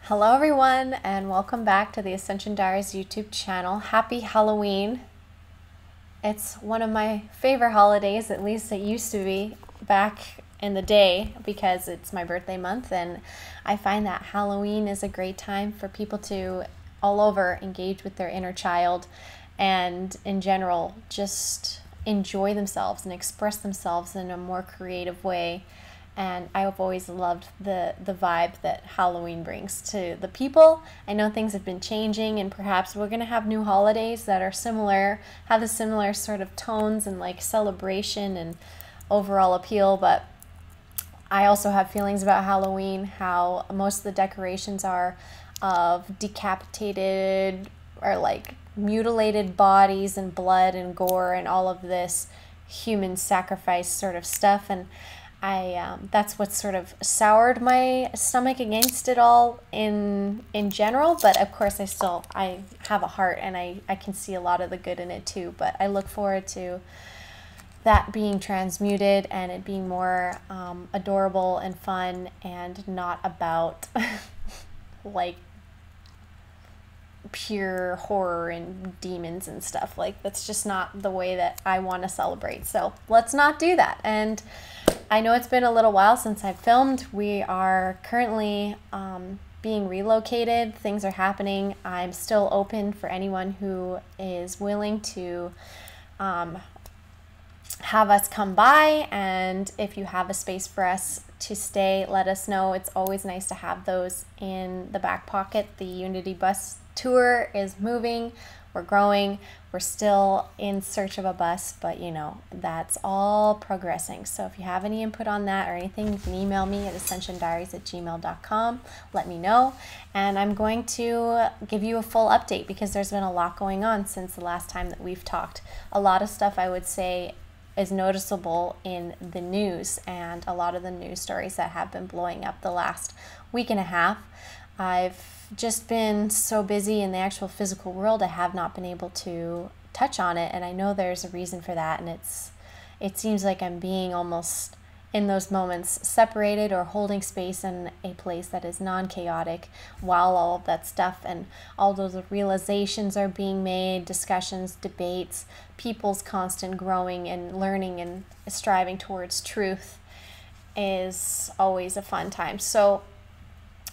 Hello everyone, and welcome back to the Ascension Diaries YouTube channel. Happy Halloween. It's one of my favorite holidays, at least it used to be back in the day, because it's my birthday month, and I find that Halloween is a great time for people to all over engage with their inner child and in general just enjoy themselves and express themselves in a more creative way. And I've always loved the vibe that Halloween brings to the people. I know things have been changing, and perhaps we're going to have new holidays that are similar, have the similar sort of tones and like celebration and overall appeal. But I also have feelings about Halloween, how most of the decorations are of decapitated or like mutilated bodies and blood and gore and all of this human sacrifice sort of stuff. And that's what sort of soured my stomach against it all in general. But of course I have a heart, and I can see a lot of the good in it too. But I look forward to that being transmuted and it being more adorable and fun, and not about like pure horror and demons and stuff. Like, that's just not the way that I want to celebrate. So let's not do that. And I know it's been a little while since I've filmed. We are currently being relocated. Things are happening. I'm still open for anyone who is willing to have us come by, and if you have a space for us to stay, let us know. It's always nice to have those in the back pocket. The Unity bus tour is moving. We're growing. We're still in search of a bus, but you know, that's all progressing. So if you have any input on that or anything, you can email me at ascensiondiaries@gmail.com. Let me know. And I'm going to give you a full update, because there's been a lot going on since the last time that we've talked. A lot of stuff, I would say, is noticeable in the news, and a lot of the news stories that have been blowing up the last week and a half. I've just been so busy in the actual physical world, I have not been able to touch on it, and I know there's a reason for that. And it seems like I'm being almost, in those moments, separated or holding space in a place that is non-chaotic, while all of that stuff and all those realizations are being made, discussions, debates, people's constant growing and learning and striving towards truth is always a fun time. So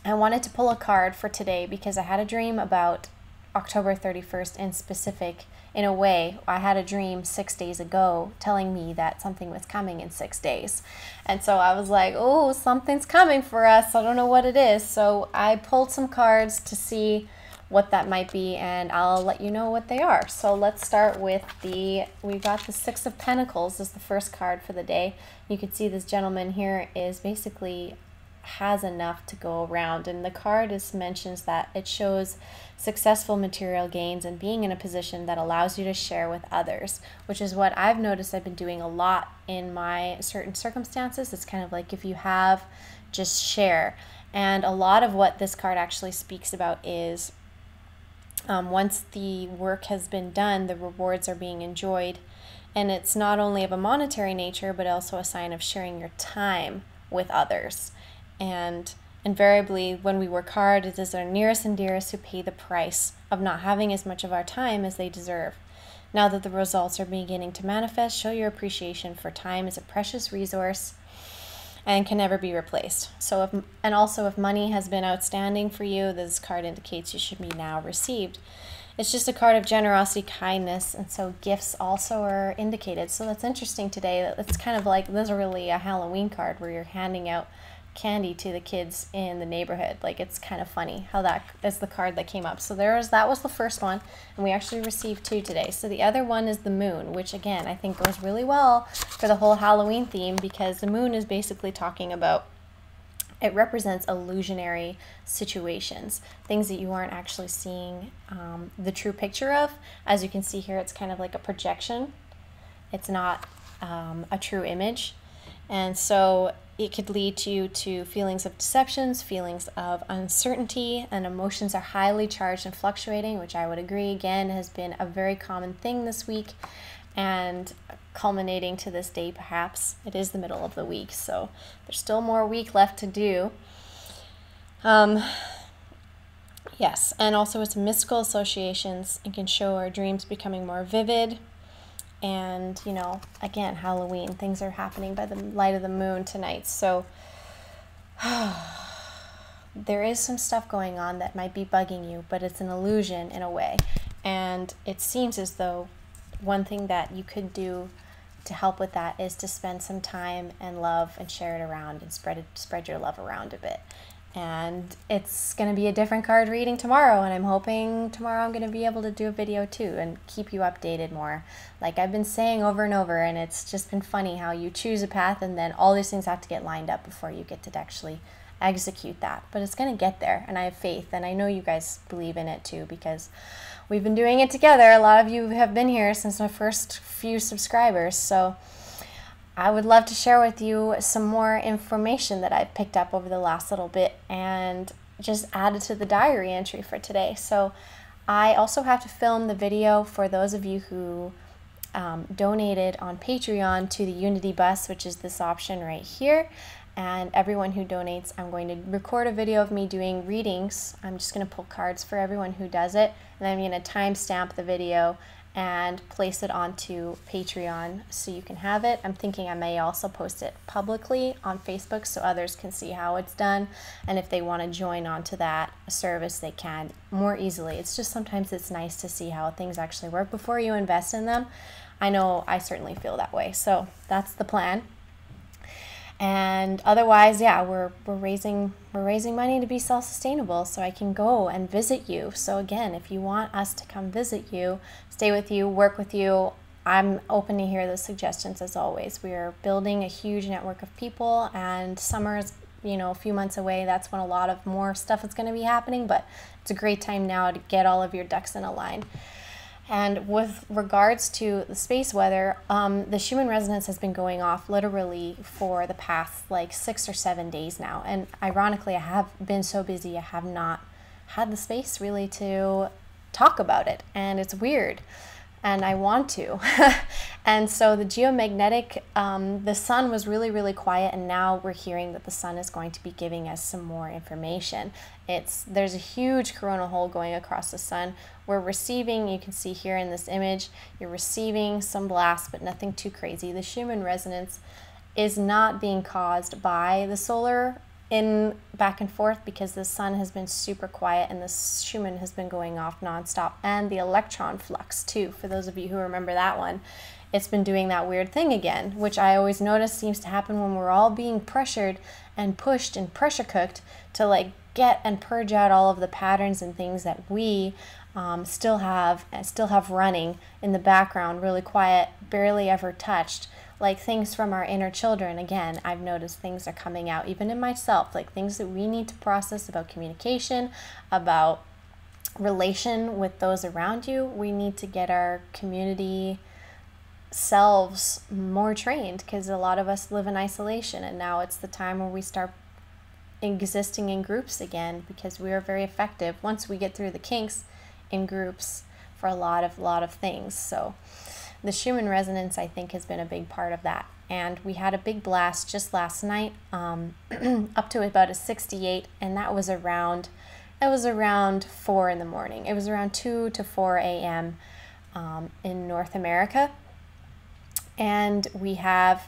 I wanted to pull a card for today because I had a dream about October 31st in specific. In a way, I had a dream 6 days ago telling me that something was coming in 6 days. And so I was like, oh, something's coming for us. I don't know what it is. So I pulled some cards to see what that might be, and I'll let you know what they are. So let's start with we got the Six of Pentacles as the first card for the day. You can see this gentleman here is basically has enough to go around, and the card mentions that it shows successful material gains and being in a position that allows you to share with others, which is what I've noticed I've been doing a lot in my certain circumstances. It's kind of like, if you have, just share. And a lot of what this card actually speaks about is once the work has been done, the rewards are being enjoyed, and it's not only of a monetary nature but also a sign of sharing your time with others. And invariably, when we work hard, it is our nearest and dearest who pay the price of not having as much of our time as they deserve. Now that the results are beginning to manifest, show your appreciation, for time is a precious resource and can never be replaced. And also, if money has been outstanding for you, this card indicates you should be now received. It's just a card of generosity, kindness, and so gifts also are indicated. So that's interesting today. It's kind of like, this is really a Halloween card where you're handing out candy to the kids in the neighborhood. Like, it's kind of funny how that is the card that came up. So that was the first one, and we actually received two today. So the other one is the moon, which again I think goes really well for the whole Halloween theme, because the moon is basically talking about, it represents illusionary situations, things that you aren't actually seeing the true picture of. As you can see here, it's kind of like a projection. It's not a true image. And so it could lead you to feelings of deceptions, feelings of uncertainty, and emotions are highly charged and fluctuating, which I would agree, again, has been a very common thing this week, and culminating to this day perhaps. It is the middle of the week, so there's still more week left to do. Yes, and also it's mystical associations and can show our dreams becoming more vivid. And, you know, again, Halloween, things are happening by the light of the moon tonight. So there is some stuff going on that might be bugging you, but it's an illusion in a way. And it seems as though one thing that you could do to help with that is to spend some time and love and share it around and spread your love around a bit. And it's going to be a different card reading tomorrow, and I'm hoping tomorrow I'm going to be able to do a video too and keep you updated more. Like I've been saying over and over, and it's just been funny how you choose a path and then all these things have to get lined up before you get to actually execute that. But it's going to get there, and I have faith, and I know you guys believe in it too because we've been doing it together. A lot of you have been here since my first few subscribers, so I would love to share with you some more information that I've picked up over the last little bit and just added to the diary entry for today. So I also have to film the video for those of you who donated on Patreon to the Unity Bus, which is this option right here. And everyone who donates, I'm going to record a video of me doing readings. I'm just going to pull cards for everyone who does it. And I'm going to timestamp the video and place it onto Patreon so you can have it. I'm thinking I may also post it publicly on Facebook so others can see how it's done, and if they want to join onto that service they can more easily. It's just sometimes it's nice to see how things actually work before you invest in them. I know I certainly feel that way, so that's the plan. And otherwise, yeah, we're raising money to be self-sustainable so I can go and visit you. So again, if you want us to come visit you, stay with you, work with you, I'm open to hear those suggestions as always. We are building a huge network of people, and summer is, you know, a few months away. That's when a lot of more stuff is going to be happening, but it's a great time now to get all of your ducks in a line. And with regards to the space weather, the Schumann resonance has been going off literally for the past like 6 or 7 days now. And ironically, I have been so busy, I have not had the space really to talk about it. And it's weird. And I want to. And so the geomagnetic, the sun was really, really quiet, and now we're hearing that the sun is going to be giving us some more information. There's a huge coronal hole going across the sun. We're receiving, you can see here in this image, you're receiving some blasts, but nothing too crazy. The Schumann resonance is not being caused by the solar in back and forth because the sun has been super quiet and the Schumann has been going off nonstop, and the electron flux too, for those of you who remember that one. It's been doing that weird thing again, which I always notice seems to happen when we're all being pressured and pushed and pressure cooked to like get and purge out all of the patterns and things that we still have running in the background, really quiet, barely ever touched. Like things from our inner children. Again, I've noticed things are coming out, even in myself, like things that we need to process about communication, about relation with those around you. We need to get our community selves more trained because a lot of us live in isolation, and now it's the time where we start existing in groups again because we are very effective once we get through the kinks in groups for a lot of things. So the Schumann resonance, I think, has been a big part of that. And we had a big blast just last night, up to about a 68, and that was around 4 in the morning. It was around 2 to 4 a.m. In North America. And we have,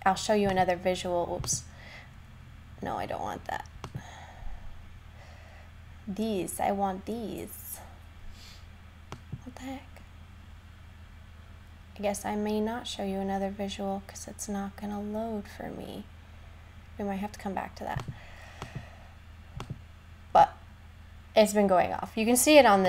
I'll show you another visual. Oops. No, I don't want that. These, I want these. What the heck? I guess I may not show you another visual because it's not going to load for me. We might have to come back to that. But it's been going off. You can see it on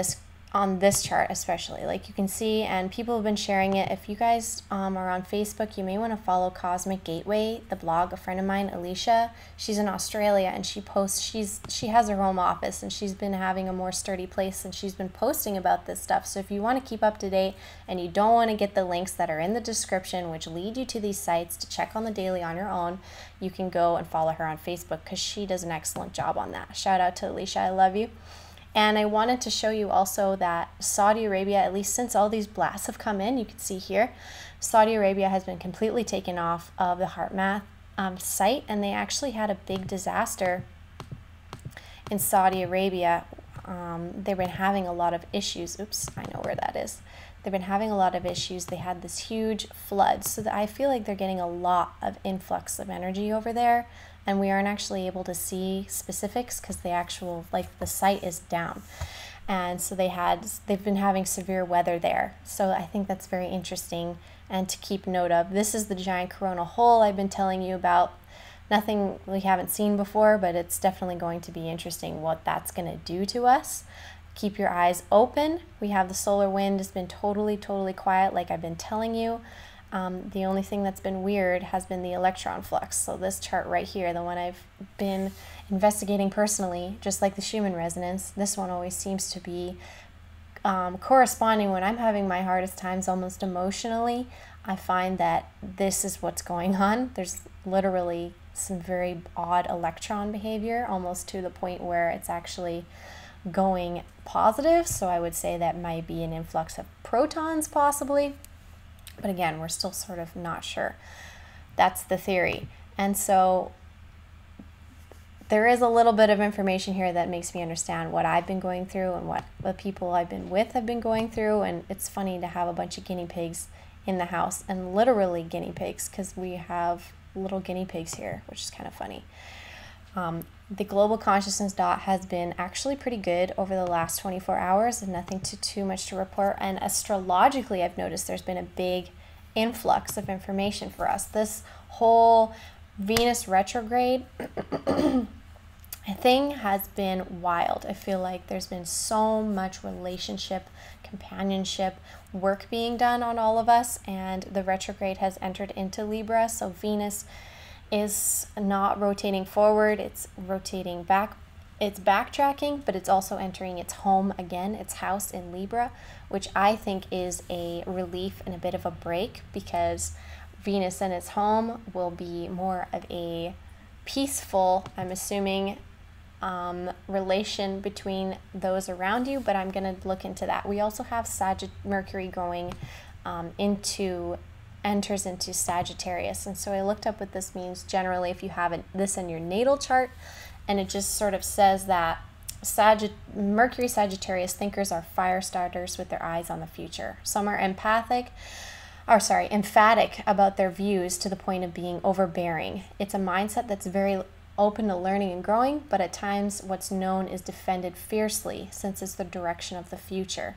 this chart especially. Like you can see, and people have been sharing it. If you guys are on Facebook, you may want to follow Cosmic Gateway, the blog. A friend of mine, Alicia, she's in Australia, and she posts, she has her home office, and she's been having a more sturdy place, and she's been posting about this stuff. So if you want to keep up to date and you don't want to get the links that are in the description, which lead you to these sites to check on the daily on your own, you can go and follow her on Facebook because she does an excellent job on that. Shout out to Alicia, I love you. And I wanted to show you also that Saudi Arabia, at least since all these blasts have come in, you can see here, Saudi Arabia has been completely taken off of the HeartMath site, and they actually had a big disaster in Saudi Arabia. they've been having a lot of issues. Oops, I know where that is. They've been having a lot of issues. They had this huge flood. So I feel like they're getting a lot of influx of energy over there. And we aren't actually able to see specifics because the site is down. And so they've been having severe weather there. So I think that's very interesting and to keep note of. This is the giant coronal hole I've been telling you about. Nothing we haven't seen before, but it's definitely going to be interesting what that's going to do to us. Keep your eyes open. We have the solar wind has been totally quiet, like I've been telling you. The only thing that's been weird has been the electron flux. So this chart right here, the one I've been investigating personally, just like the Schumann resonance, this one always seems to be corresponding when I'm having my hardest times almost emotionally. I find that this is what's going on. There's literally some very odd electron behavior, almost to the point where it's actually going positive. So I would say that might be an influx of protons possibly. But again, we're still sort of not sure. That's the theory. And so there is a little bit of information here that makes me understand what I've been going through and what the people I've been with have been going through. And it's funny to have a bunch of guinea pigs in the house, and literally guinea pigs, because we have little guinea pigs here, which is kind of funny. The global consciousness dot has been actually pretty good over the last 24 hours and nothing too much to report. And astrologically, I've noticed there's been a big influx of information for us. This whole Venus retrograde thing has been wild. I feel like there's been so much relationship, companionship, work being done on all of us, and the retrograde has entered into Libra. So Venus is not rotating forward, it's rotating back. It's backtracking, but it's also entering its home again, its house in Libra, which I think is a relief and a bit of a break, because Venus in its home will be more of a peaceful, I'm assuming, relation between those around you, but I'm going to look into that. We also have Mercury going enters into Sagittarius, and so I looked up what this means generally if you have this in your natal chart, and it just sort of says that Mercury Sagittarius thinkers are fire starters with their eyes on the future. Some are emphatic about their views to the point of being overbearing. It's a mindset that's very open to learning and growing, but at times what's known is defended fiercely since it's the direction of the future.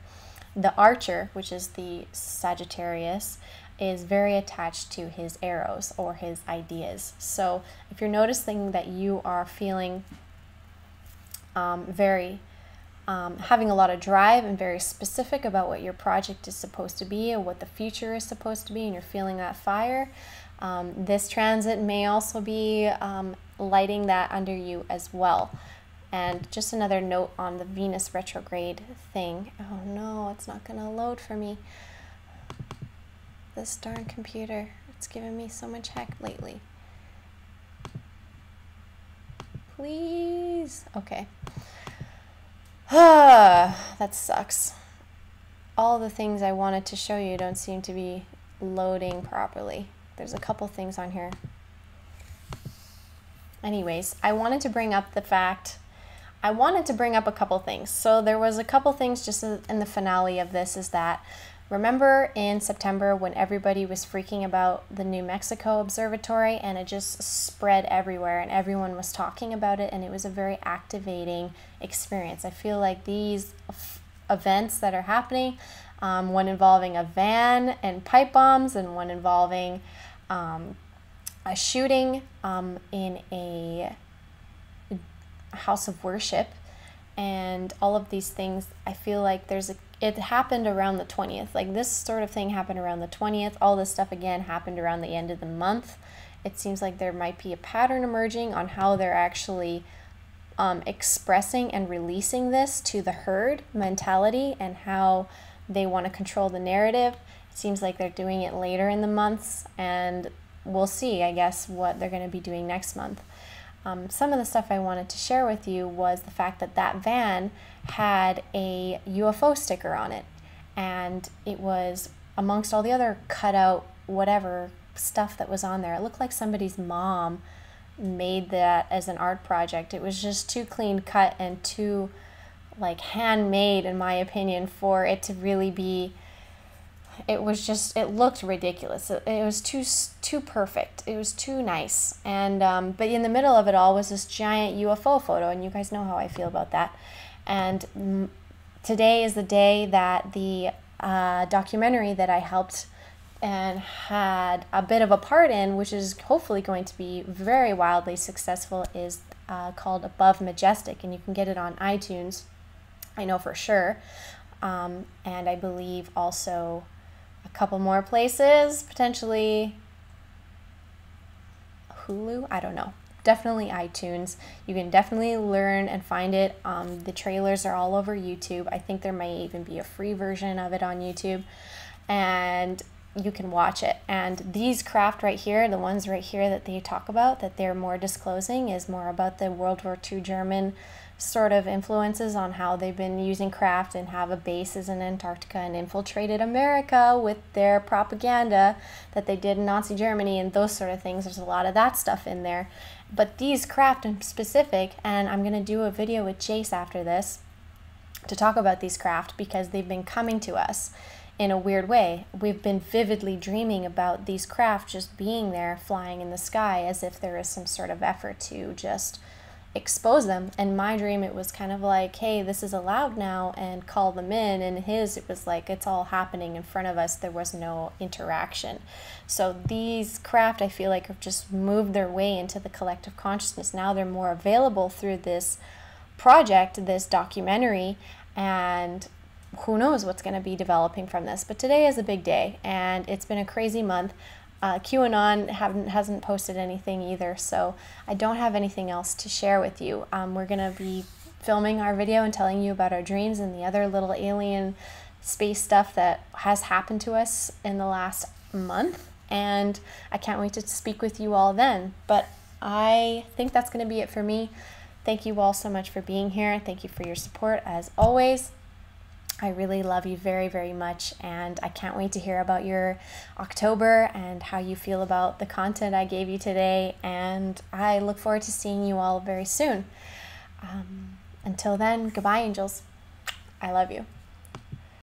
The archer, which is the Sagittarius, is very attached to his arrows or his ideas. So if you're noticing that you are feeling having a lot of drive and very specific about what your project is supposed to be and what the future is supposed to be, and you're feeling that fire, this transit may also be lighting that under you as well. And just another note on the Venus retrograde thing. Oh no, it's not going to load for me. This darn computer, it's giving me so much heck lately. Please. Okay. That sucks. All the things I wanted to show you don't seem to be loading properly. There's a couple things on here. Anyways, I wanted to bring up a couple things. So there was a couple things just in the finale of this, is that remember in September when everybody was freaking about the New Mexico observatory, and it just spread everywhere and everyone was talking about it, and it was a very activating experience. I feel like these events that are happening, one involving a van and pipe bombs, and one involving a shooting in a house of worship, and all of these things, I feel like it happened around the 20th. Like this sort of thing happened around the 20th. All this stuff again happened around the end of the month. It seems like there might be a pattern emerging on how they're actually expressing and releasing this to the herd mentality and how they want to control the narrative. It seems like they're doing it later in the months, and we'll see, I guess, what they're going to be doing next month. Some of the stuff I wanted to share with you was the fact that that van had a UFO sticker on it, and it was amongst all the other cutout whatever stuff that was on there. It looked like somebody's mom made that as an art project. It was just too clean cut and too like handmade, in my opinion, for it to really be. It was just, it looked ridiculous. It was too perfect. It was too nice. And but in the middle of it all was this giant UFO photo, and you guys know how I feel about that. And today is the day that the documentary that I helped and had a bit of a part in, which is hopefully going to be very wildly successful, is called Above Majestic, and you can get it on iTunes, I know for sure, and I believe also a couple more places, potentially Hulu, I don't know. Definitely iTunes. You can definitely learn and find it. The trailers are all over YouTube. I think there may even be a free version of it on YouTube, and you can watch it. And these craft right here, the ones right here that they talk about, that they're more disclosing, is more about the World War II German sort of influences on how they've been using craft and have a bases in Antarctica and infiltrated America with their propaganda that they did in Nazi Germany and those sort of things. There's a lot of that stuff in there. But these craft in specific, and I'm going to do a video with Jace after this to talk about these craft, because they've been coming to us in a weird way. We've been vividly dreaming about these craft just being there, flying in the sky, as if there is some sort of effort to just expose them. In my dream, it was kind of like, hey, this is allowed now, and call them in. And his, it was like, it's all happening in front of us. There was no interaction. So these craft, I feel like, have just moved their way into the collective consciousness. Now they're more available through this project, this documentary, and who knows what's going to be developing from this. But today is a big day, and it's been a crazy month. QAnon hasn't posted anything either, so I don't have anything else to share with you. We're going to be filming our video and telling you about our dreams and the other little alien space stuff that has happened to us in the last month, and I can't wait to speak with you all then. But I think that's going to be it for me. Thank you all so much for being here. Thank you for your support as always. I really love you very, very much, and I can't wait to hear about your October and how you feel about the content I gave you today, and I look forward to seeing you all very soon. Until then, goodbye, angels. I love you.